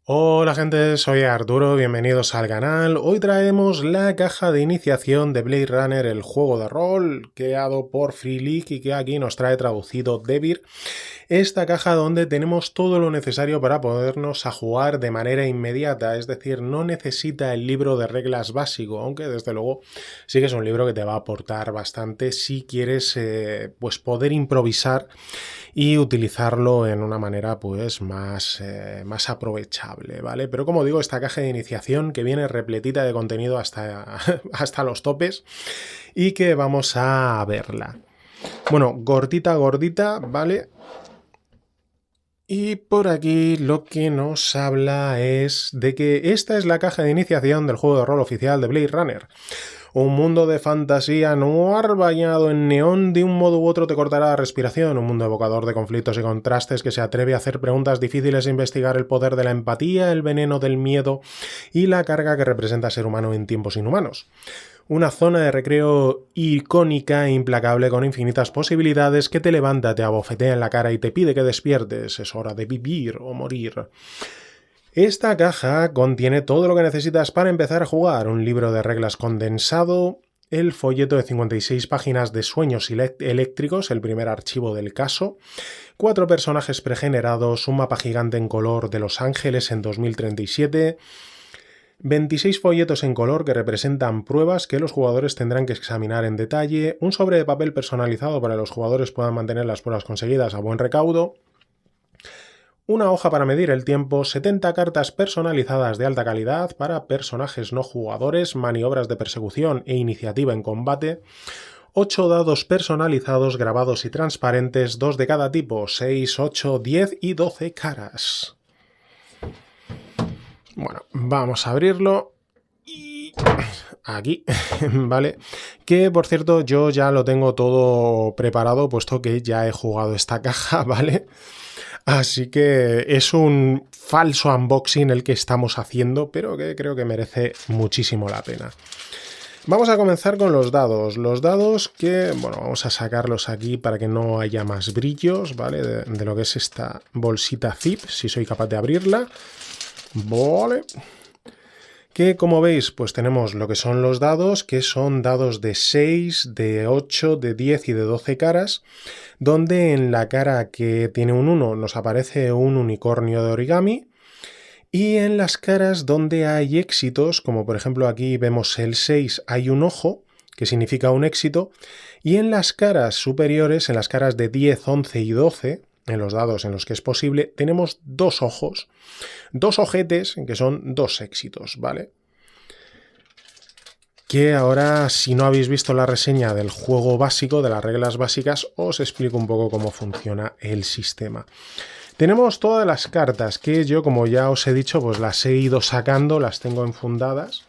Hola gente, soy Arturo, bienvenidos al canal. Hoy traemos la caja de iniciación de Blade Runner, el juego de rol creado por Free League y que aquí nos trae traducido Devir. Esta caja donde tenemos todo lo necesario para podernos a jugar de manera inmediata, es decir, no necesita el libro de reglas básico, aunque desde luego sí que es un libro que te va a aportar bastante si quieres pues poder improvisar y utilizarlo en una manera pues más aprovechable, ¿vale? Pero como digo, esta caja de iniciación que viene repletita de contenido hasta, hasta los topes y que vamos a verla. Bueno, gordita, ¿vale? Y por aquí lo que nos habla es de que esta es la caja de iniciación del juego de rol oficial de Blade Runner. Un mundo de fantasía noir bañado en neón de un modo u otro te cortará la respiración. Un mundo evocador de conflictos y contrastes que se atreve a hacer preguntas difíciles e investigar el poder de la empatía, el veneno del miedo y la carga que representa ser humano en tiempos inhumanos. Una zona de recreo icónica e implacable con infinitas posibilidades que te levanta, te abofetea en la cara y te pide que despiertes. Es hora de vivir o morir. Esta caja contiene todo lo que necesitas para empezar a jugar, un libro de reglas condensado, el folleto de 56 páginas de sueños eléctricos, el primer archivo del caso, 4 personajes pregenerados, un mapa gigante en color de Los Ángeles en 2037, 26 folletos en color que representan pruebas que los jugadores tendrán que examinar en detalle, un sobre de papel personalizado para que los jugadores puedan mantener las pruebas conseguidas a buen recaudo, una hoja para medir el tiempo, 70 cartas personalizadas de alta calidad para personajes no jugadores, maniobras de persecución e iniciativa en combate, 8 dados personalizados grabados y transparentes, 2 de cada tipo, 6, 8, 10 y 12 caras. Bueno, vamos a abrirlo. Y aquí, ¿vale? Que por cierto yo ya lo tengo todo preparado puesto que ya he jugado esta caja, ¿vale? Así que es un falso unboxing el que estamos haciendo, pero que creo que merece muchísimo la pena. Vamos a comenzar con los dados. Los dados que, bueno, vamos a sacarlos aquí para que no haya más brillos, ¿vale? De lo que es esta bolsita zip, si soy capaz de abrirla. Vale. Que como veis, pues tenemos lo que son los dados, que son dados de 6, de 8, de 10 y de 12 caras, donde en la cara que tiene un 1 nos aparece un unicornio de origami, y en las caras donde hay éxitos, como por ejemplo aquí vemos el 6, hay un ojo, que significa un éxito, y en las caras superiores, en las caras de 10, 11 y 12, en los dados en los que es posible, tenemos dos ojos, dos ojetes que son dos éxitos, ¿vale? Que ahora, si no habéis visto la reseña del juego básico, de las reglas básicas, os explico un poco cómo funciona el sistema. Tenemos todas las cartas que yo, como ya os he dicho, pues las he ido sacando, las tengo enfundadas,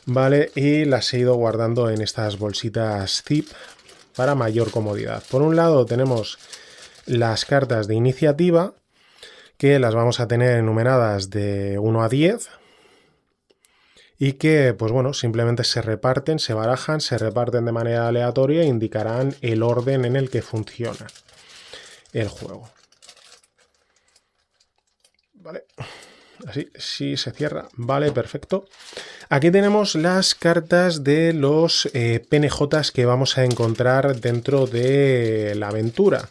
¿vale? Y las he ido guardando en estas bolsitas zip para mayor comodidad. Por un lado tenemos las cartas de iniciativa, que las vamos a tener enumeradas de 1 a 10, y que, pues bueno, simplemente se reparten, se barajan, se reparten de manera aleatoria e indicarán el orden en el que funciona el juego. Vale, así, sí se cierra, vale, perfecto. Aquí tenemos las cartas de los PNJs que vamos a encontrar dentro de la aventura.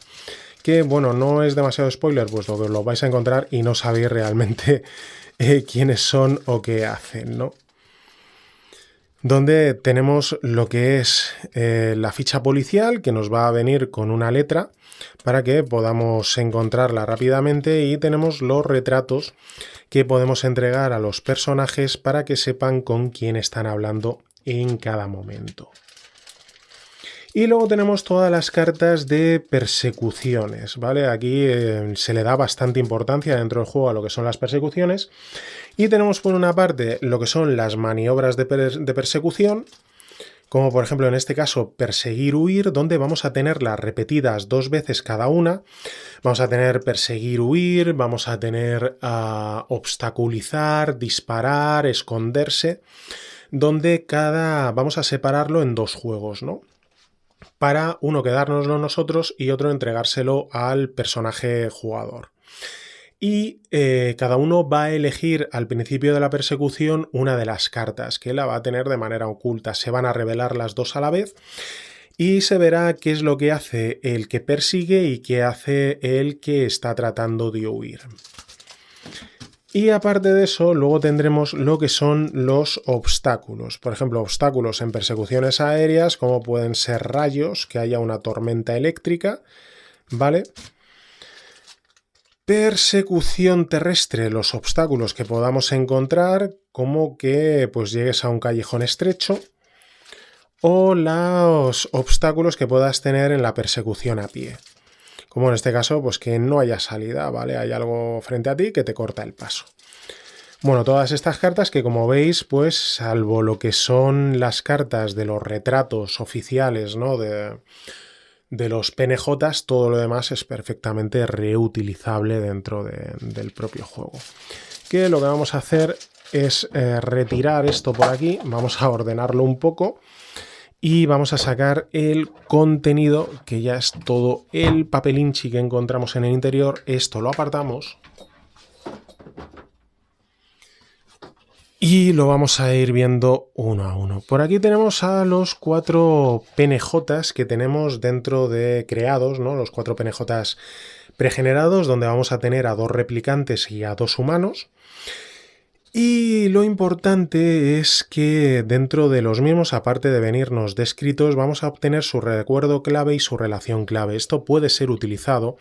Que, bueno, no es demasiado spoiler, pues lo vais a encontrar y no sabéis realmente quiénes son o qué hacen, ¿no? Donde tenemos lo que es la ficha policial, que nos va a venir con una letra para que podamos encontrarla rápidamente, y tenemos los retratos que podemos entregar a los personajes para que sepan con quién están hablando en cada momento. Y luego tenemos todas las cartas de persecuciones, ¿vale? Aquí se le da bastante importancia dentro del juego a lo que son las persecuciones. Y tenemos por una parte lo que son las maniobras de persecución, como por ejemplo en este caso perseguir, huir, donde vamos a tenerlas repetidas 2 veces cada una. Vamos a tener perseguir, huir, vamos a tener obstaculizar, disparar, esconderse, donde vamos a separarlo en 2 juegos, ¿no? Para uno quedárnoslo nosotros y otro entregárselo al personaje jugador. y cada uno va a elegir al principio de la persecución una de las cartas, que la va a tener de manera oculta. Se van a revelar las dos a la vez y se verá qué es lo que hace el que persigue y qué hace el que está tratando de huir. Y aparte de eso, luego tendremos lo que son los obstáculos. Por ejemplo, obstáculos en persecuciones aéreas, como pueden ser rayos, que haya una tormenta eléctrica, ¿vale? Persecución terrestre, los obstáculos que podamos encontrar, como que pues llegues a un callejón estrecho, o los obstáculos que puedas tener en la persecución a pie. Como en este caso, pues que no haya salida, ¿vale? Hay algo frente a ti que te corta el paso. Bueno, todas estas cartas que, como veis, pues salvo lo que son las cartas de los retratos oficiales, ¿no? De los PNJs, todo lo demás es perfectamente reutilizable dentro del propio juego. Que lo que vamos a hacer es retirar esto por aquí, vamos a ordenarlo un poco y vamos a sacar el contenido, que ya es todo el papelinchi que encontramos en el interior. Esto lo apartamos y lo vamos a ir viendo uno a uno. Por aquí tenemos a los 4 PNJs que tenemos dentro de creados, ¿no? Los 4 PNJs pregenerados, donde vamos a tener a 2 replicantes y a 2 humanos. Y lo importante es que dentro de los mismos, aparte de venirnos descritos, vamos a obtener su recuerdo clave y su relación clave. Esto puede ser utilizado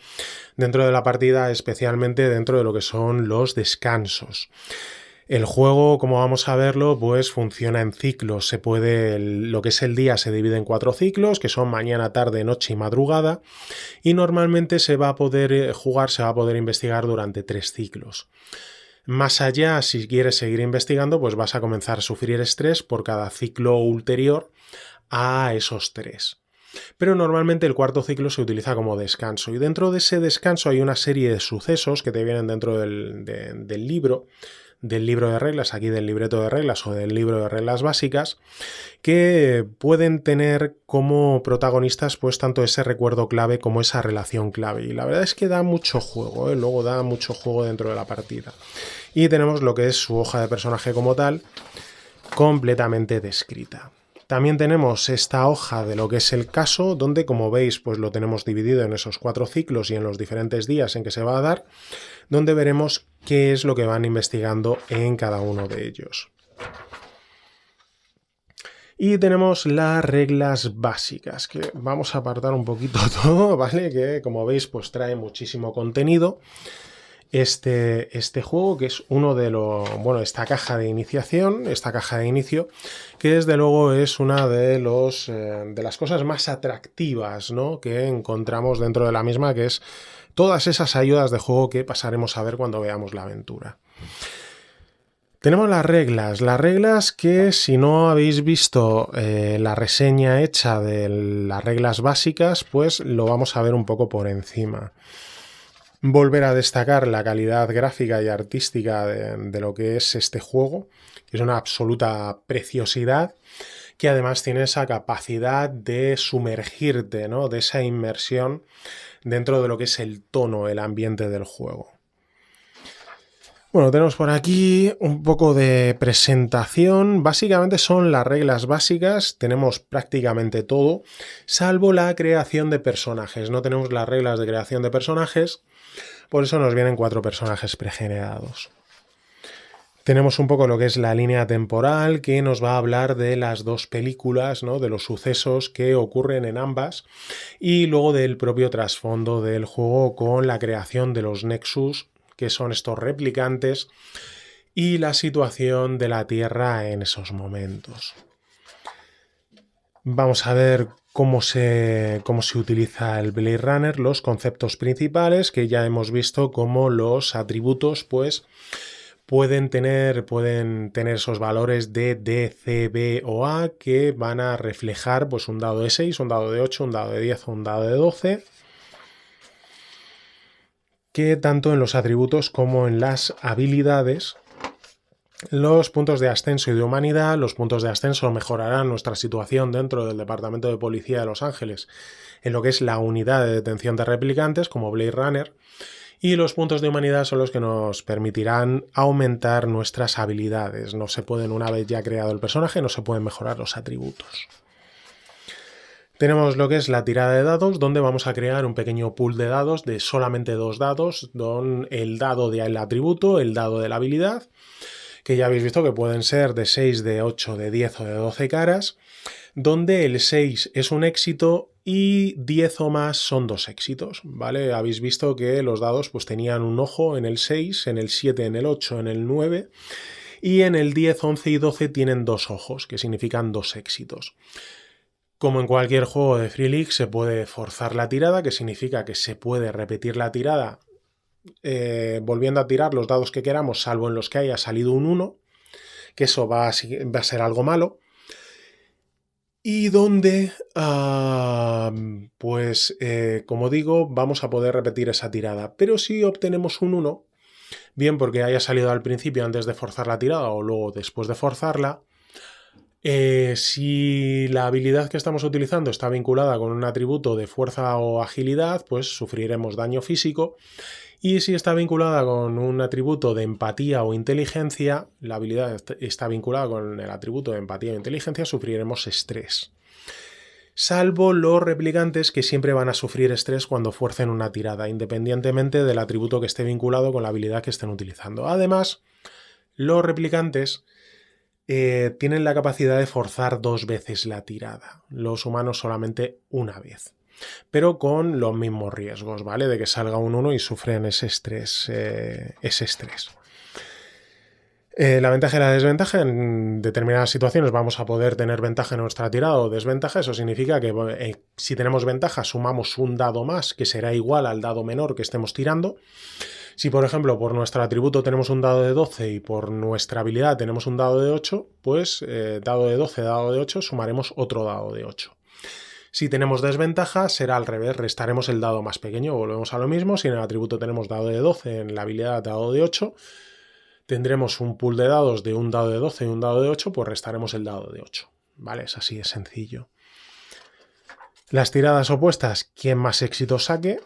dentro de la partida, especialmente dentro de lo que son los descansos. El juego, como vamos a verlo, pues funciona en ciclos. Lo que es el día se divide en 4 ciclos, que son mañana, tarde, noche y madrugada, y normalmente se va a poder jugar, se va a poder investigar durante 3 ciclos. Más allá, si quieres seguir investigando, pues vas a comenzar a sufrir estrés por cada ciclo ulterior a esos 3. Pero normalmente el 4º ciclo se utiliza como descanso, y dentro de ese descanso hay una serie de sucesos que te vienen dentro del libro de reglas, aquí del libreto de reglas o del libro de reglas básicas, que pueden tener como protagonistas pues tanto ese recuerdo clave como esa relación clave. Y la verdad es que da mucho juego, luego da mucho juego dentro de la partida. Y tenemos lo que es su hoja de personaje como tal, completamente descrita. También tenemos esta hoja de lo que es el caso, donde, como veis, pues lo tenemos dividido en esos 4 ciclos y en los diferentes días en que se va a dar, donde veremos qué es lo que van investigando en cada uno de ellos. Y tenemos las reglas básicas, que vamos a apartar un poquito todo, ¿vale? Que, como veis, pues trae muchísimo contenido. Este juego, que es uno de los... Bueno, esta caja de iniciación, esta caja de inicio, que desde luego es una de las cosas más atractivas, ¿no?, que encontramos dentro de la misma, que es todas esas ayudas de juego que pasaremos a ver cuando veamos la aventura. Tenemos las reglas que, si no habéis visto la reseña hecha de las reglas básicas, pues lo vamos a ver un poco por encima. Volver a destacar la calidad gráfica y artística de lo que es este juego, que es una absoluta preciosidad, que además tiene esa capacidad de sumergirte, ¿no?, de esa inmersión dentro de lo que es el tono, el ambiente del juego. Bueno, tenemos por aquí un poco de presentación. Básicamente son las reglas básicas, tenemos prácticamente todo, salvo la creación de personajes. No tenemos las reglas de creación de personajes, por eso nos vienen 4 personajes pregenerados. Tenemos un poco lo que es la línea temporal, que nos va a hablar de las 2 películas, ¿no?, de los sucesos que ocurren en ambas, y luego del propio trasfondo del juego con la creación de los Nexus, que son estos replicantes, y la situación de la Tierra en esos momentos. Vamos a ver cómo se utiliza el Blade Runner, los conceptos principales, que ya hemos visto cómo los atributos pues pueden tener esos valores de D, C, B o A, que van a reflejar pues un dado de 6, un dado de 8, un dado de 10 o un dado de 12, que tanto en los atributos como en las habilidades, los puntos de ascenso y de humanidad, los puntos de ascenso mejorarán nuestra situación dentro del Departamento de Policía de Los Ángeles en lo que es la unidad de detención de replicantes como Blade Runner, Y los puntos de humanidad son los que nos permitirán aumentar nuestras habilidades. No se pueden, una vez ya creado el personaje, no se pueden mejorar los atributos. Tenemos lo que es la tirada de dados, donde vamos a crear un pequeño pool de dados de solamente 2 dados, el dado del atributo, el dado de la habilidad, que ya habéis visto que pueden ser de 6, de 8, de 10 o de 12 caras, donde el 6 es un éxito y 10 o más son 2 éxitos, ¿vale? Habéis visto que los dados pues tenían un ojo en el 6, en el 7, en el 8, en el 9, y en el 10, 11 y 12 tienen 2 ojos, que significan 2 éxitos. Como en cualquier juego de Free League, se puede forzar la tirada, que significa que se puede repetir la tirada volviendo a tirar los dados que queramos, salvo en los que haya salido un 1, que eso va a ser algo malo. Y donde, como digo, vamos a poder repetir esa tirada. Pero si obtenemos un 1, bien porque haya salido al principio antes de forzar la tirada o luego después de forzarla, si la habilidad que estamos utilizando está vinculada con un atributo de fuerza o agilidad, pues sufriremos daño físico. Y si está vinculada con un atributo de empatía o inteligencia, la habilidad está vinculada con el atributo de empatía o inteligencia, sufriremos estrés. Salvo los replicantes, que siempre van a sufrir estrés cuando fuercen una tirada, independientemente del atributo que esté vinculado con la habilidad que estén utilizando. Además, los replicantes tienen la capacidad de forzar 2 veces la tirada, los humanos solamente una vez, pero con los mismos riesgos, ¿vale? De que salga un 1 y sufren ese estrés. La ventaja y la desventaja: en determinadas situaciones vamos a poder tener ventaja en nuestra tirada o desventaja. Eso significa que si tenemos ventaja sumamos un dado más, que será igual al dado menor que estemos tirando. Si, por ejemplo, por nuestro atributo tenemos un dado de 12 y por nuestra habilidad tenemos un dado de 8, pues dado de 12, dado de 8, sumaremos otro dado de 8. Si tenemos desventaja, será al revés, restaremos el dado más pequeño, volvemos a lo mismo. Si en el atributo tenemos dado de 12, en la habilidad dado de 8, tendremos un pool de dados de un dado de 12 y un dado de 8, pues restaremos el dado de 8. ¿Vale? Es así de sencillo. Las tiradas opuestas, quien más éxito saque.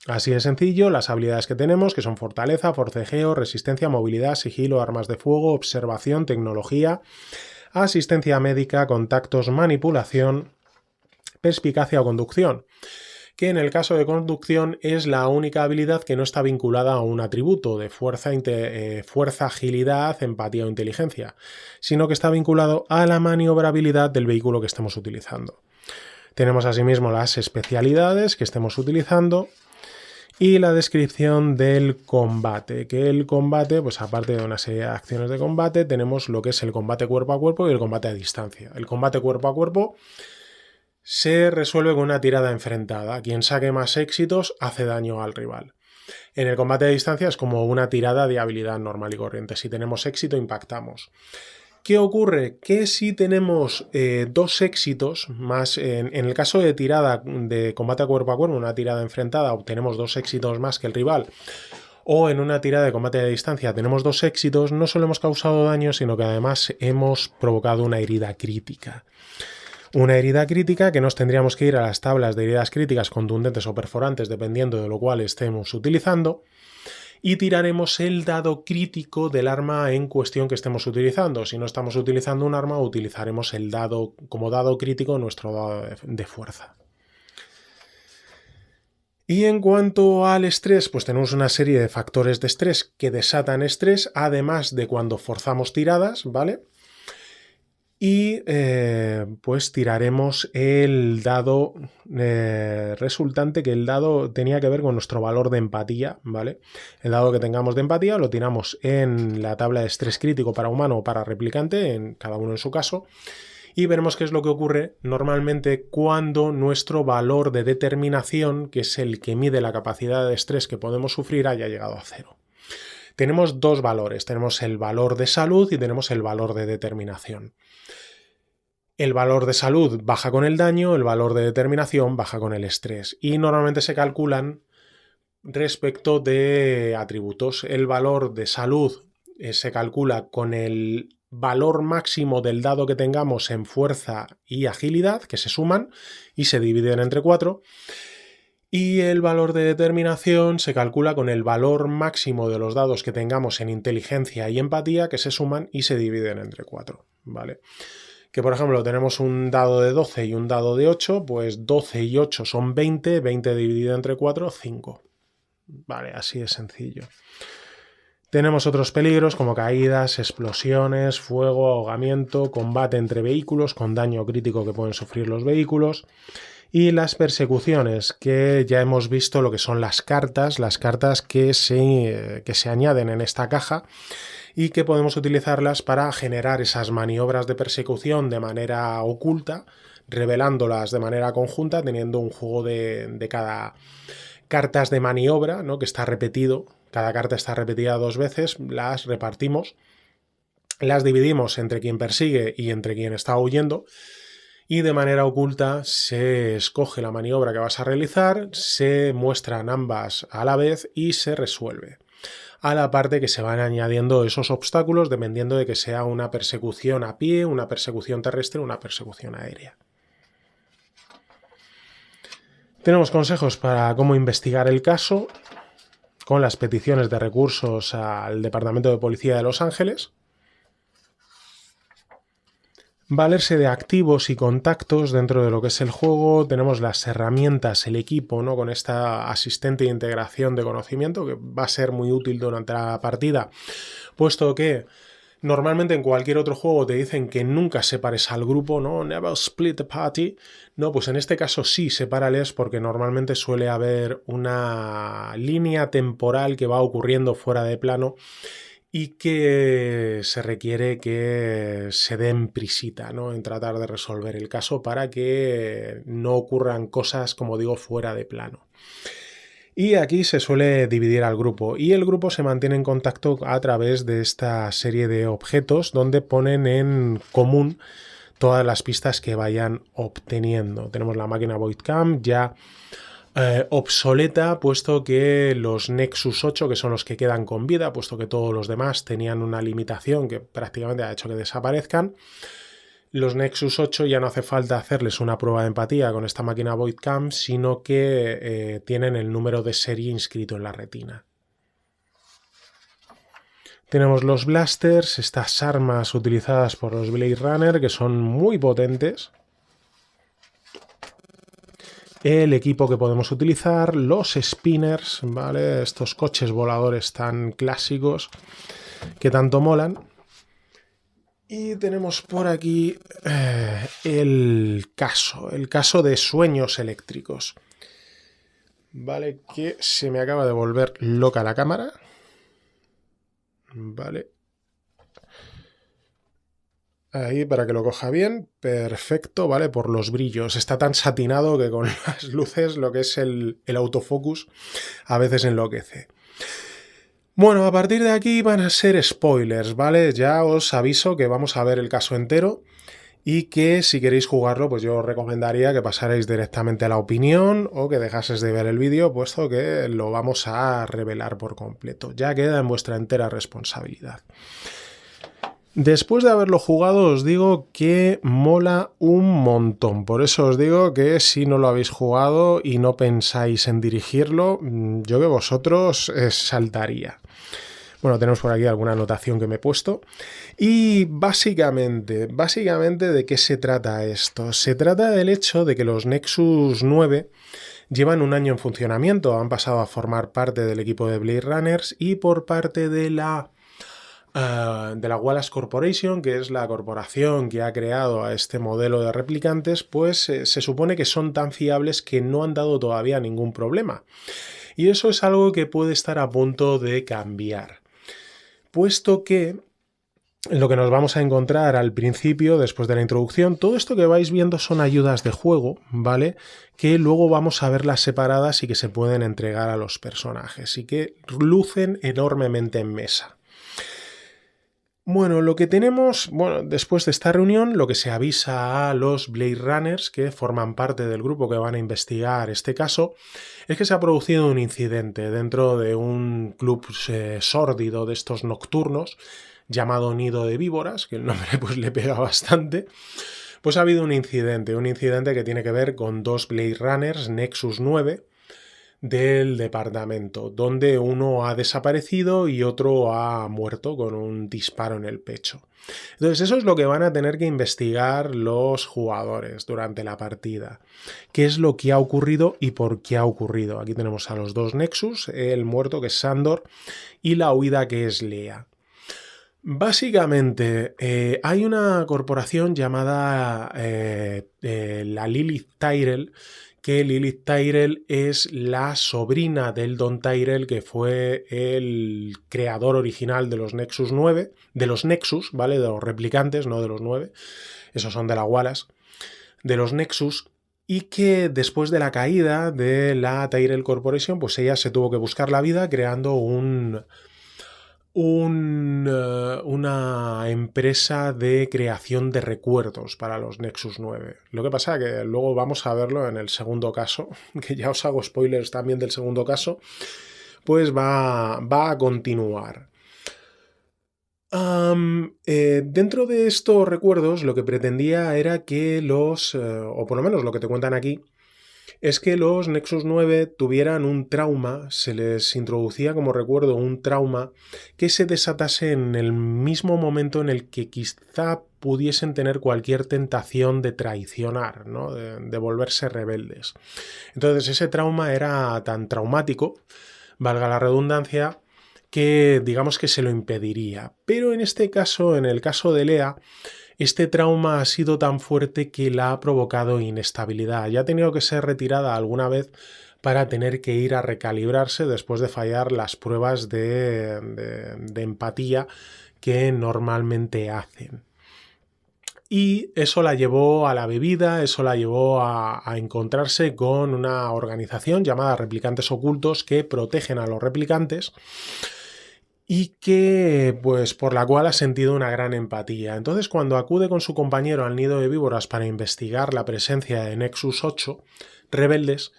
Así de sencillo, las habilidades que tenemos, que son fortaleza, forcejeo, resistencia, movilidad, sigilo, armas de fuego, observación, tecnología, asistencia médica, contactos, manipulación, perspicacia o conducción, que en el caso de conducción es la única habilidad que no está vinculada a un atributo de fuerza, agilidad, empatía o inteligencia, sino que está vinculado a la maniobrabilidad del vehículo que estemos utilizando. Tenemos asimismo las especialidades que estemos utilizando y la descripción del combate, que el combate, pues aparte de una serie de acciones de combate, tenemos lo que es el combate cuerpo a cuerpo y el combate a distancia. El combate cuerpo a cuerpo se resuelve con una tirada enfrentada. Quien saque más éxitos hace daño al rival. En el combate a distancia es como una tirada de habilidad normal y corriente. Si tenemos éxito, impactamos. ¿Qué ocurre? Que si tenemos 2 éxitos más, en el caso de tirada de combate a cuerpo, una tirada enfrentada, obtenemos 2 éxitos más que el rival, o en una tirada de combate a distancia tenemos 2 éxitos, no solo hemos causado daño, sino que además hemos provocado una herida crítica. Una herida crítica que nos tendríamos que ir a las tablas de heridas críticas contundentes o perforantes, dependiendo de lo cual estemos utilizando, y tiraremos el dado crítico del arma en cuestión que estemos utilizando. Si no estamos utilizando un arma, utilizaremos el dado como dado crítico, nuestro dado de fuerza. Y en cuanto al estrés, pues tenemos una serie de factores de estrés que desatan estrés, además de cuando forzamos tiradas, ¿vale? Y pues tiraremos el dado resultante, que el dado tenía que ver con nuestro valor de empatía, ¿vale? El dado que tengamos de empatía lo tiramos en la tabla de estrés crítico para humano o para replicante, en cada uno en su caso, y veremos qué es lo que ocurre normalmente cuando nuestro valor de determinación, que es el que mide la capacidad de estrés que podemos sufrir, haya llegado a 0. Tenemos 2 valores, tenemos el valor de salud y tenemos el valor de determinación. El valor de salud baja con el daño, el valor de determinación baja con el estrés, y normalmente se calculan respecto de atributos. El valor de salud se calcula con el valor máximo del dado que tengamos en fuerza y agilidad, que se suman y se dividen entre 4. Y el valor de determinación se calcula con el valor máximo de los dados que tengamos en inteligencia y empatía, que se suman y se dividen entre 4, ¿vale? Que por ejemplo tenemos un dado de 12 y un dado de 8, pues 12 y 8 son 20, 20 dividido entre 4, 5. Vale, así de sencillo. Tenemos otros peligros como caídas, explosiones, fuego, ahogamiento, combate entre vehículos con daño crítico que pueden sufrir los vehículos y las persecuciones, que ya hemos visto lo que son las cartas que se añaden en esta caja y que podemos utilizarlas para generar esas maniobras de persecución de manera oculta, revelándolas de manera conjunta, teniendo un juego de cada cartas de maniobra, ¿no? Que está repetido. Cada carta está repetida 2 veces, las repartimos, las dividimos entre quien persigue y entre quien está huyendo, y de manera oculta se escoge la maniobra que vas a realizar, se muestran ambas a la vez y se resuelve. A la parte que se van añadiendo esos obstáculos dependiendo de que sea una persecución a pie, una persecución terrestre o una persecución aérea. Tenemos consejos para cómo investigar el caso con las peticiones de recursos al Departamento de Policía de Los Ángeles. Valerse de activos y contactos dentro de lo que es el juego. Tenemos las herramientas, el equipo, ¿no? Con esta asistente de integración de conocimiento que va a ser muy útil durante la partida, puesto que normalmente en cualquier otro juego te dicen que nunca separes al grupo, ¿no? Never split the party. No, pues en este caso sí, sepárales porque normalmente suele haber una línea temporal que va ocurriendo fuera de plano y que se requiere que se den prisita, ¿no? En tratar de resolver el caso para que no ocurran cosas, como digo, fuera de plano. Y aquí se suele dividir al grupo y el grupo se mantiene en contacto a través de esta serie de objetos donde ponen en común todas las pistas que vayan obteniendo. Tenemos la máquina Voidcam ya obsoleta, puesto que los Nexus 8, que son los que quedan con vida, puesto que todos los demás tenían una limitación que prácticamente ha hecho que desaparezcan. Los Nexus 8 ya no hace falta hacerles una prueba de empatía con esta máquina Voidcam, sino que tienen el número de serie inscrito en la retina. Tenemos los blasters, estas armas utilizadas por los Blade Runner, que son muy potentes. El equipo que podemos utilizar, los spinners, ¿vale? Estos coches voladores tan clásicos que tanto molan. Y tenemos por aquí el caso de sueños eléctricos. Vale, que se me acaba de volver loca la cámara. Vale. Ahí, para que lo coja bien, perfecto, ¿vale? Por los brillos. Está tan satinado que con las luces lo que es el autofocus a veces enloquece. Bueno, a partir de aquí van a ser spoilers, ¿vale? Ya os aviso que vamos a ver el caso entero y que si queréis jugarlo, pues yo os recomendaría que pasarais directamente a la opinión o que dejases de ver el vídeo, puesto que lo vamos a revelar por completo. Ya queda en vuestra entera responsabilidad. Después de haberlo jugado os digo que mola un montón, por eso os digo que si no lo habéis jugado y no pensáis en dirigirlo, yo que vosotros saltaría. Bueno, tenemos por aquí alguna anotación que me he puesto. Y básicamente, ¿de qué se trata esto? Se trata del hecho de que los Nexus 9 llevan un año en funcionamiento, han pasado a formar parte del equipo de Blade Runners y por parte de la Wallace Corporation, que es la corporación que ha creado a este modelo de replicantes, pues se supone que son tan fiables que no han dado todavía ningún problema. Y eso es algo que puede estar a punto de cambiar, puesto que lo que nos vamos a encontrar al principio, después de la introducción, todo esto que vais viendo son ayudas de juego, ¿vale? Que luego vamos a verlas separadas y que se pueden entregar a los personajes y que lucen enormemente en mesa. Bueno, lo que tenemos, después de esta reunión, lo que se avisa a los Blade Runners, que forman parte del grupo que van a investigar este caso, es que se ha producido un incidente dentro de un club sórdido de estos nocturnos, llamado Nido de Víboras, que el nombre pues le pega bastante. Pues ha habido un incidente que tiene que ver con dos Blade Runners Nexus 9, del departamento, donde uno ha desaparecido y otro ha muerto con un disparo en el pecho. Entonces eso es lo que van a tener que investigar los jugadores durante la partida. ¿Qué es lo que ha ocurrido y por qué ha ocurrido? Aquí tenemos a los dos Nexus, el muerto que es Sandor y la huida que es Lea. Básicamente, hay una corporación llamada la Lilith Tyrell, que Lilith Tyrell es la sobrina del Don Tyrell, que fue el creador original de los Nexus 9, de los Nexus, ¿vale? De los replicantes, no de los 9, esos son de la Wallace, de los Nexus, y que después de la caída de la Tyrell Corporation, pues ella se tuvo que buscar la vida creando una empresa de creación de recuerdos para los Nexus 9. Lo que pasa es que luego vamos a verlo en el segundo caso, que ya os hago spoilers también del segundo caso, pues va a continuar. Dentro de estos recuerdos lo que pretendía era que o por lo menos lo que te cuentan aquí, es que los Nexus 9 tuvieran un trauma, se les introducía como recuerdo un trauma que se desatase en el mismo momento en el que quizá pudiesen tener cualquier tentación de traicionar, ¿no? de volverse rebeldes. Entonces ese trauma era tan traumático, valga la redundancia, que digamos que se lo impediría. Pero en este caso, en el caso de Lea, este trauma ha sido tan fuerte que la ha provocado inestabilidad. Ya ha tenido que ser retirada alguna vez para tener que ir a recalibrarse después de fallar las pruebas de empatía que normalmente hacen. Y eso la llevó a la bebida, eso la llevó a encontrarse con una organización llamada Replicantes Ocultos que protegen a los replicantes y que, pues, por la cual ha sentido una gran empatía. Entonces, cuando acude con su compañero al nido de víboras para investigar la presencia de Nexus 8 rebeldes,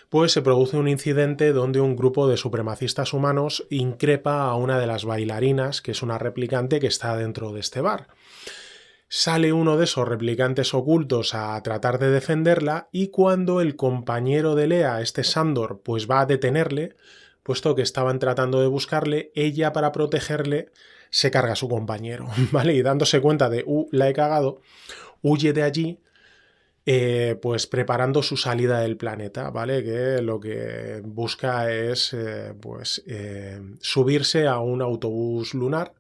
pues se produce un incidente donde un grupo de supremacistas humanos increpa a una de las bailarinas, que es una replicante que está dentro de este bar. Sale uno de esos replicantes ocultos a tratar de defenderla y cuando el compañero de Lea, este Sandor, pues va a detenerle, puesto que estaban tratando de buscarle, ella para protegerle se carga a su compañero, ¿vale? Y dándose cuenta de, la he cagado, huye de allí, pues preparando su salida del planeta, ¿vale? Que lo que busca es, subirse a un autobús lunar,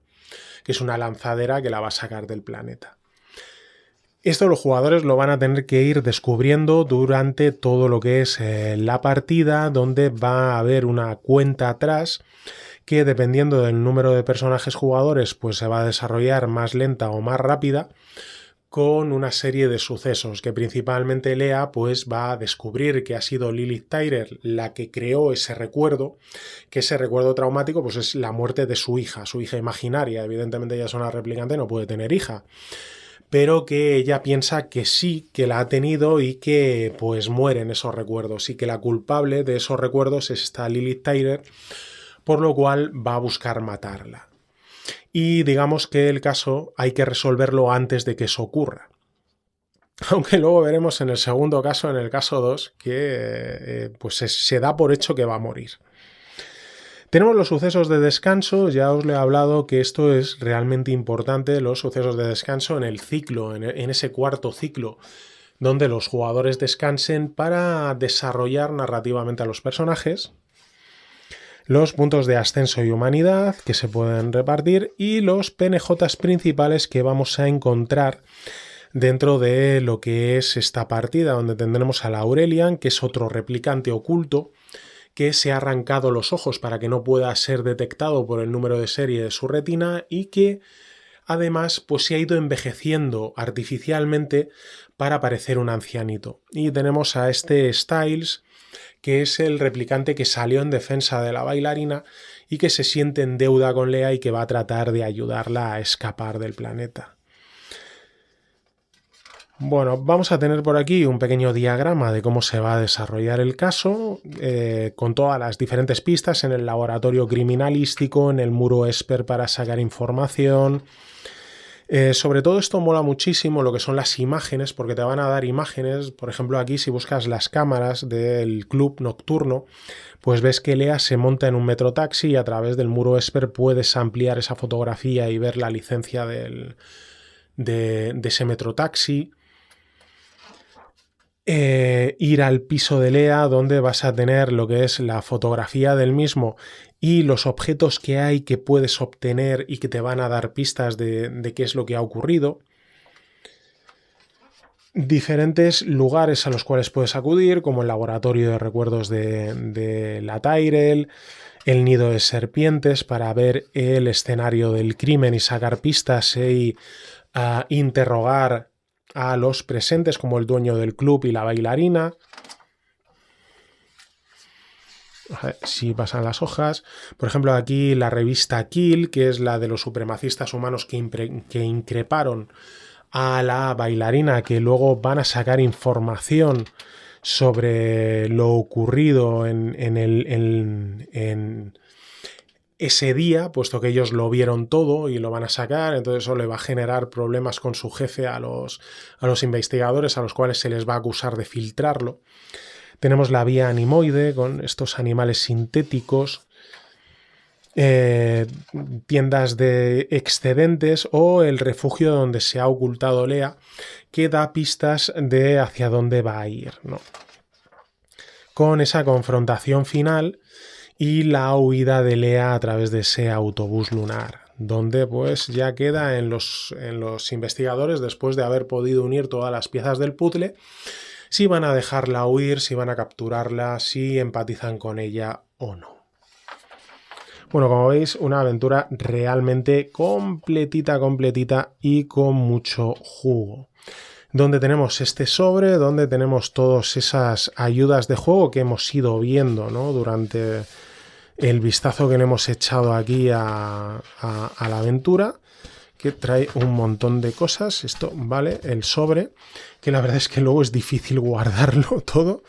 que es una lanzadera que la va a sacar del planeta. Esto los jugadores lo van a tener que ir descubriendo durante todo lo que es la partida, donde va a haber una cuenta atrás que dependiendo del número de personajes jugadores pues se va a desarrollar más lenta o más rápida, con una serie de sucesos que principalmente Lea pues va a descubrir que ha sido Lilith Tyrell la que creó ese recuerdo, que ese recuerdo traumático pues es la muerte de su hija imaginaria. Evidentemente ella es una replicante, no puede tener hija, pero que ella piensa que sí, que la ha tenido y que pues mueren esos recuerdos y que la culpable de esos recuerdos es esta Lilith Tyrell, por lo cual va a buscar matarla. Y digamos que el caso hay que resolverlo antes de que eso ocurra. Aunque luego veremos en el segundo caso, en el caso 2, que pues se da por hecho que va a morir. Tenemos los sucesos de descanso, ya os le he hablado que esto es realmente importante, los sucesos de descanso en el ciclo, en ese cuarto ciclo, donde los jugadores descansen para desarrollar narrativamente a los personajes, los puntos de ascenso y humanidad que se pueden repartir y los PNJs principales que vamos a encontrar dentro de lo que es esta partida, donde tendremos a la Aurelian, que es otro replicante oculto, que se ha arrancado los ojos para que no pueda ser detectado por el número de serie de su retina y que además pues se ha ido envejeciendo artificialmente para parecer un ancianito. Y tenemos a este Styles, que es el replicante que salió en defensa de la bailarina y que se siente en deuda con Lea y que va a tratar de ayudarla a escapar del planeta. Bueno, vamos a tener por aquí un pequeño diagrama de cómo se va a desarrollar el caso, con todas las diferentes pistas en el laboratorio criminalístico, en el muro Esper para sacar información, Sobre todo esto mola muchísimo lo que son las imágenes, porque te van a dar imágenes. Por ejemplo, aquí si buscas las cámaras del club nocturno, pues ves que Lea se monta en un metrotaxi y a través del muro Esper puedes ampliar esa fotografía y ver la licencia de ese metrotaxi. Ir al piso de Lea, donde vas a tener lo que es la fotografía del mismo y los objetos que hay que puedes obtener y que te van a dar pistas de qué es lo que ha ocurrido. Diferentes lugares a los cuales puedes acudir, como el laboratorio de recuerdos de la Tyrell, el nido de serpientes para ver el escenario del crimen y sacar pistas y interrogar a los presentes, como el dueño del club y la bailarina. A ver si pasan las hojas. Por ejemplo, aquí la revista Kill, que es la de los supremacistas humanos que increparon a la bailarina, que luego van a sacar información sobre lo ocurrido en ese día, puesto que ellos lo vieron todo y lo van a sacar. Entonces eso le va a generar problemas con su jefe a los investigadores, a los cuales se les va a acusar de filtrarlo. Tenemos la vía animoide con estos animales sintéticos, tiendas de excedentes o el refugio donde se ha ocultado Lea, que da pistas de hacia dónde va a ir, ¿no? Con esa confrontación final y la huida de Lea a través de ese autobús lunar, donde pues ya queda en los investigadores, después de haber podido unir todas las piezas del puzzle, si van a dejarla huir, si van a capturarla, si empatizan con ella o no. Bueno, como veis, una aventura realmente completita y con mucho jugo. Donde tenemos este sobre, donde tenemos todas esas ayudas de juego que hemos ido viendo, ¿no? Durante el vistazo que le hemos echado aquí a la aventura, que trae un montón de cosas. Esto, ¿vale? El sobre, que la verdad es que luego es difícil guardarlo todo.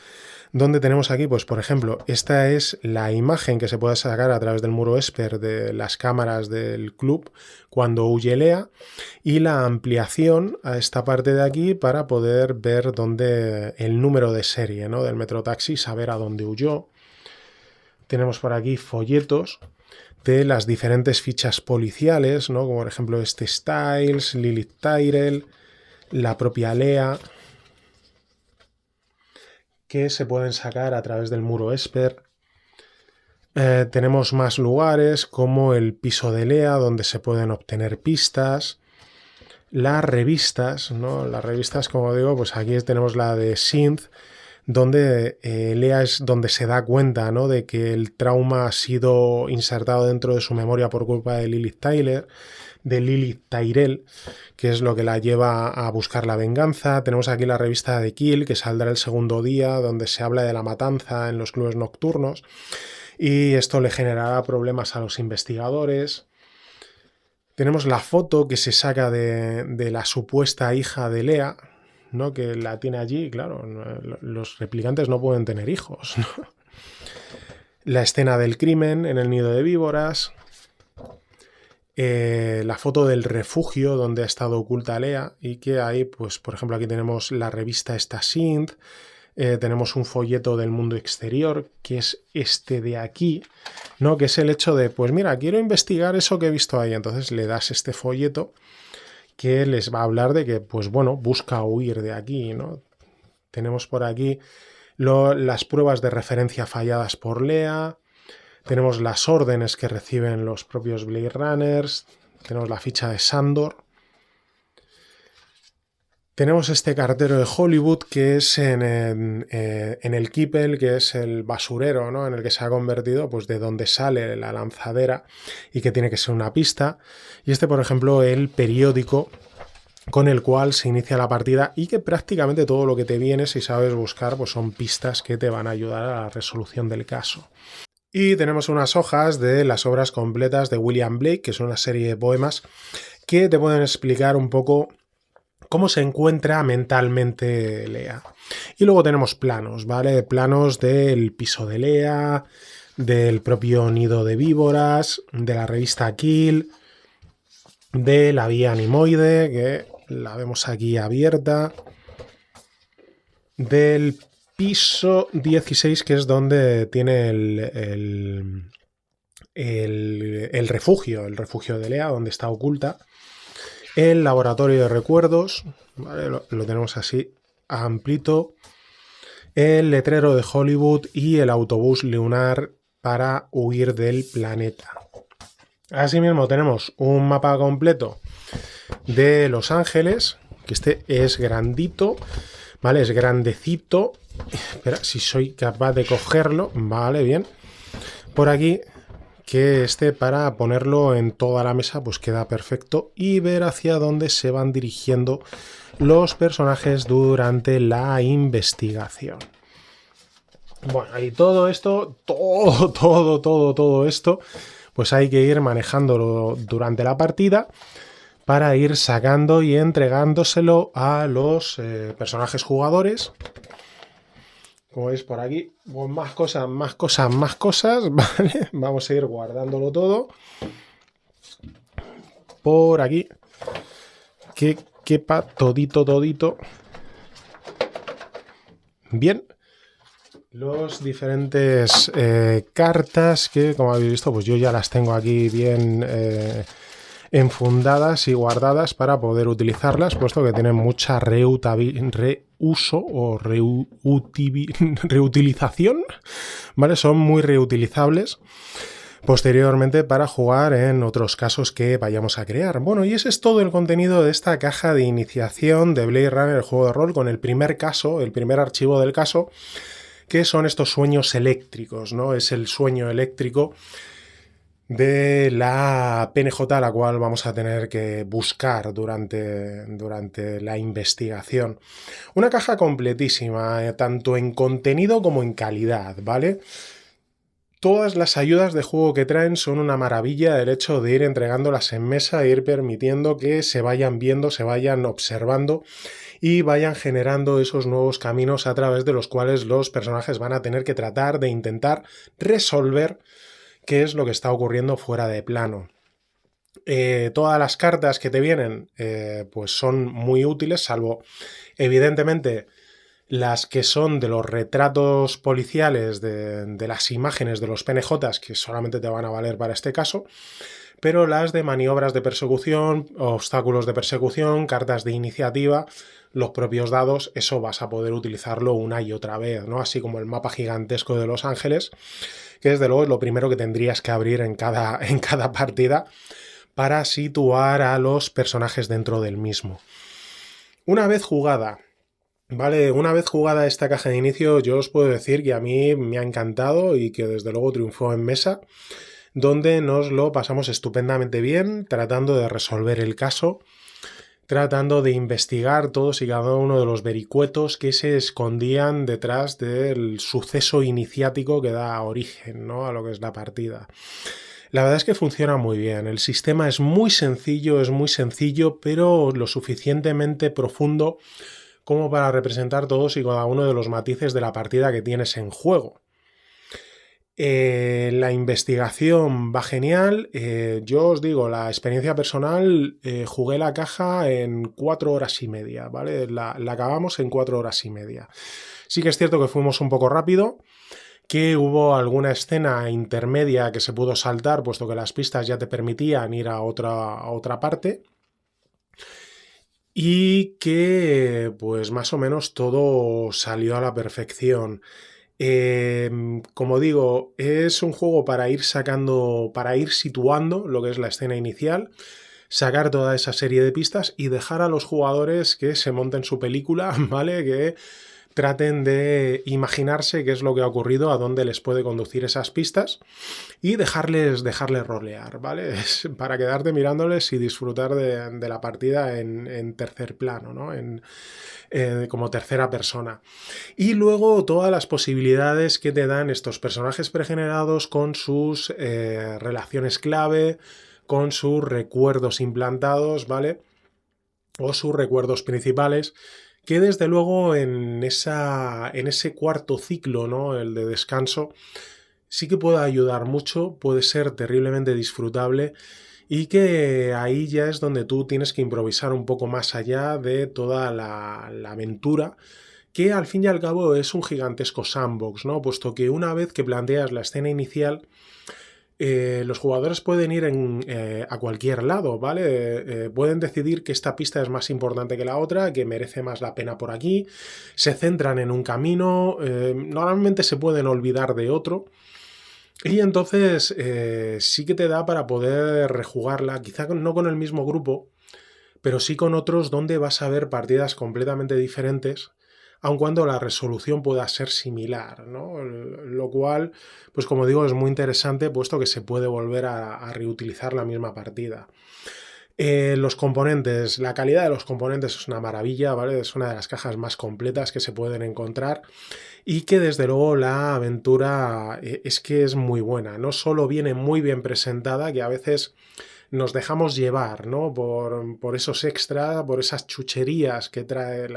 Donde tenemos aquí, pues por ejemplo, esta es la imagen que se puede sacar a través del muro Esper de las cámaras del club cuando huye Lea, y la ampliación a esta parte de aquí para poder ver dónde el número de serie, ¿no? Del metrotaxi, saber a dónde huyó. Tenemos por aquí folletos de las diferentes fichas policiales, ¿no? Como por ejemplo este Styles, Lilith Tyrell, la propia Lea, que se pueden sacar a través del muro Esper. Tenemos más lugares como el piso de Lea, donde se pueden obtener pistas. Las revistas, ¿no? Las revistas, como digo, pues aquí tenemos la de Synth, donde Lea es donde se da cuenta, ¿no? De que el trauma ha sido insertado dentro de su memoria por culpa de Lilith Tyrell, que es lo que la lleva a buscar la venganza. Tenemos aquí la revista de Kill, que saldrá el segundo día, donde se habla de la matanza en los clubes nocturnos, y esto le generará problemas a los investigadores. Tenemos la foto que se saca de la supuesta hija de Lea, ¿no? Que la tiene allí. Claro, los replicantes no pueden tener hijos, ¿no? La escena del crimen en el nido de víboras. La foto del refugio donde ha estado oculta Lea, y que ahí, pues por ejemplo, aquí tenemos la revista esta Synth, tenemos un folleto del mundo exterior, que es este de aquí, ¿no? Que es el hecho de, pues mira, quiero investigar eso que he visto ahí. Entonces le das este folleto que les va a hablar de que, pues bueno, busca huir de aquí, ¿no? Tenemos por aquí las pruebas de referencia falladas por Lea. Tenemos las órdenes que reciben los propios Blade Runners. Tenemos la ficha de Sandor. Tenemos este cartero de Hollywood, que es en el Kippel, que es el basurero, ¿no? En el que se ha convertido, pues de donde sale la lanzadera, y que tiene que ser una pista. Y este, por ejemplo, el periódico con el cual se inicia la partida, y que prácticamente todo lo que te viene, si sabes buscar, pues son pistas que te van a ayudar a la resolución del caso. Y tenemos unas hojas de las obras completas de William Blake, que son una serie de poemas que te pueden explicar un poco cómo se encuentra mentalmente Lea. Y luego tenemos planos, ¿vale? Planos del piso de Lea, del propio nido de víboras, de la revista Kill, de la vía animoide, que la vemos aquí abierta, del piso 16, que es donde tiene el refugio de Lea, donde está oculta, el laboratorio de recuerdos, ¿vale? Lo tenemos así amplito, el letrero de Hollywood y el autobús lunar para huir del planeta. Asimismo tenemos un mapa completo de Los Ángeles, que este es grandito, ¿vale? Es grandecito. Espera, si soy capaz de cogerlo, vale, bien. Por aquí, que este para ponerlo en toda la mesa pues queda perfecto y ver hacia dónde se van dirigiendo los personajes durante la investigación. Bueno, y todo esto, todo esto, pues hay que ir manejándolo durante la partida para ir sacando y entregándoselo a los personajes jugadores. Como veis por aquí, pues más cosas, ¿vale? Vamos a ir guardándolo todo. Por aquí. Que quepa todito. Bien. Los diferentes cartas que, como habéis visto, pues yo ya las tengo aquí bien enfundadas y guardadas para poder utilizarlas, puesto que tienen mucha reuso o reutilización, ¿vale? Son muy reutilizables posteriormente para jugar en otros casos que vayamos a crear. Bueno, y ese es todo el contenido de esta caja de iniciación de Blade Runner, el juego de rol, con el primer caso, el primer archivo del caso, que son estos sueños eléctricos, ¿no? Es el sueño eléctrico de la PNJ, a la cual vamos a tener que buscar durante la investigación. Una caja completísima, tanto en contenido como en calidad, ¿vale? Todas las ayudas de juego que traen son una maravilla, el hecho de ir entregándolas en mesa e ir permitiendo que se vayan viendo, se vayan observando y vayan generando esos nuevos caminos a través de los cuales los personajes van a tener que tratar de intentar resolver qué es lo que está ocurriendo fuera de plano. Todas las cartas que te vienen pues son muy útiles, salvo evidentemente las que son de los retratos policiales de las imágenes de los PNJs, que solamente te van a valer para este caso, pero las de maniobras de persecución, obstáculos de persecución, cartas de iniciativa, los propios dados, eso vas a poder utilizarlo una y otra vez, ¿no? Así como el mapa gigantesco de Los Ángeles, que desde luego es lo primero que tendrías que abrir en cada partida para situar a los personajes dentro del mismo. Una vez jugada, ¿vale? Una vez jugada esta caja de inicio, yo os puedo decir que a mí me ha encantado y que desde luego triunfó en mesa, donde nos lo pasamos estupendamente bien, tratando de resolver el caso, tratando de investigar todos y cada uno de los vericuetos que se escondían detrás del suceso iniciático que da origen, ¿no?, a lo que es la partida. La verdad es que funciona muy bien. El sistema es muy sencillo, pero lo suficientemente profundo como para representar todos y cada uno de los matices de la partida que tienes en juego. La investigación va genial. Yo os digo, la experiencia personal, jugué la caja en 4 horas y media, ¿vale? La acabamos en 4 horas y media. Sí que es cierto que fuimos un poco rápido, que hubo alguna escena intermedia que se pudo saltar, puesto que las pistas ya te permitían ir a otra parte, y que pues más o menos todo salió a la perfección. Como digo, es un juego para ir sacando, para ir situando lo que es la escena inicial, sacar toda esa serie de pistas y dejar a los jugadores que se monten su película, ¿vale? Que traten de imaginarse qué es lo que ha ocurrido, a dónde les puede conducir esas pistas y dejarles rolear, ¿vale? Es para quedarte mirándoles y disfrutar de la partida en tercer plano, ¿no? Como tercera persona. Y luego todas las posibilidades que te dan estos personajes pregenerados con sus relaciones clave, con sus recuerdos implantados, ¿vale? O sus recuerdos principales, que desde luego en ese cuarto ciclo, ¿no?, el de descanso, sí que puede ayudar mucho, puede ser terriblemente disfrutable y que ahí ya es donde tú tienes que improvisar un poco más allá de toda la aventura, que al fin y al cabo es un gigantesco sandbox, ¿no? Puesto que una vez que planteas la escena inicial, los jugadores pueden ir a cualquier lado, ¿vale? Pueden decidir que esta pista es más importante que la otra, que merece más la pena por aquí, se centran en un camino, normalmente se pueden olvidar de otro, y entonces sí que te da para poder rejugarla, quizá no con el mismo grupo, pero sí con otros donde vas a ver partidas completamente diferentes, aun cuando la resolución pueda ser similar, ¿no? Lo cual, pues como digo, es muy interesante, puesto que se puede volver a reutilizar la misma partida. Los componentes, la calidad de los componentes es una maravilla, ¿vale? Es una de las cajas más completas que se pueden encontrar y que desde luego la aventura es que es muy buena. No solo viene muy bien presentada, que a veces nos dejamos llevar, ¿no? Por esos extras, por esas chucherías que trae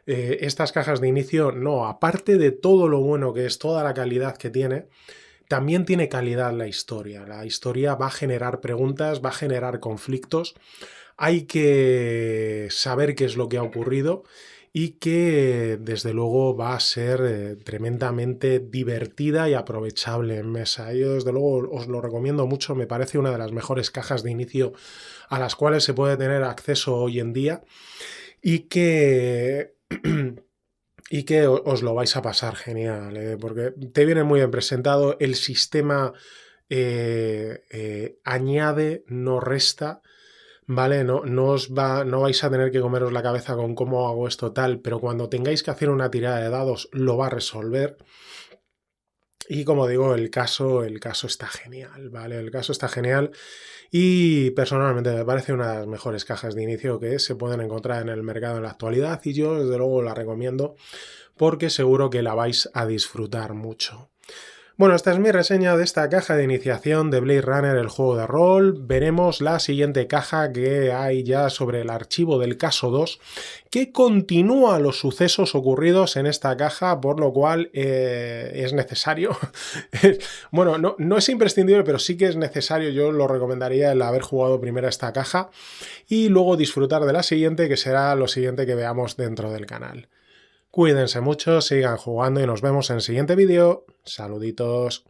estas cajas de inicio. No, aparte de todo lo bueno que es, toda la calidad que tiene, también tiene calidad la historia. La historia va a generar preguntas, va a generar conflictos. Hay que saber qué es lo que ha ocurrido y que desde luego va a ser tremendamente divertida y aprovechable en mesa. Yo desde luego os lo recomiendo mucho, me parece una de las mejores cajas de inicio a las cuales se puede tener acceso hoy en día y que y que os lo vais a pasar genial, porque te viene muy bien presentado, el sistema añade, no resta, ¿vale? No vais a tener que comeros la cabeza con cómo hago esto tal, pero cuando tengáis que hacer una tirada de dados lo va a resolver. Y como digo, el caso está genial, ¿vale? El caso está genial y personalmente me parece una de las mejores cajas de inicio que se pueden encontrar en el mercado en la actualidad y yo desde luego la recomiendo porque seguro que la vais a disfrutar mucho. Bueno, esta es mi reseña de esta caja de iniciación de Blade Runner, el juego de rol. Veremos la siguiente caja que hay ya sobre el archivo del caso 2, que continúa los sucesos ocurridos en esta caja, por lo cual es necesario. Bueno, no es imprescindible, pero sí que es necesario. Yo lo recomendaría el haber jugado primero esta caja y luego disfrutar de la siguiente, que será lo siguiente que veamos dentro del canal. Cuídense mucho, sigan jugando y nos vemos en el siguiente vídeo. Saluditos.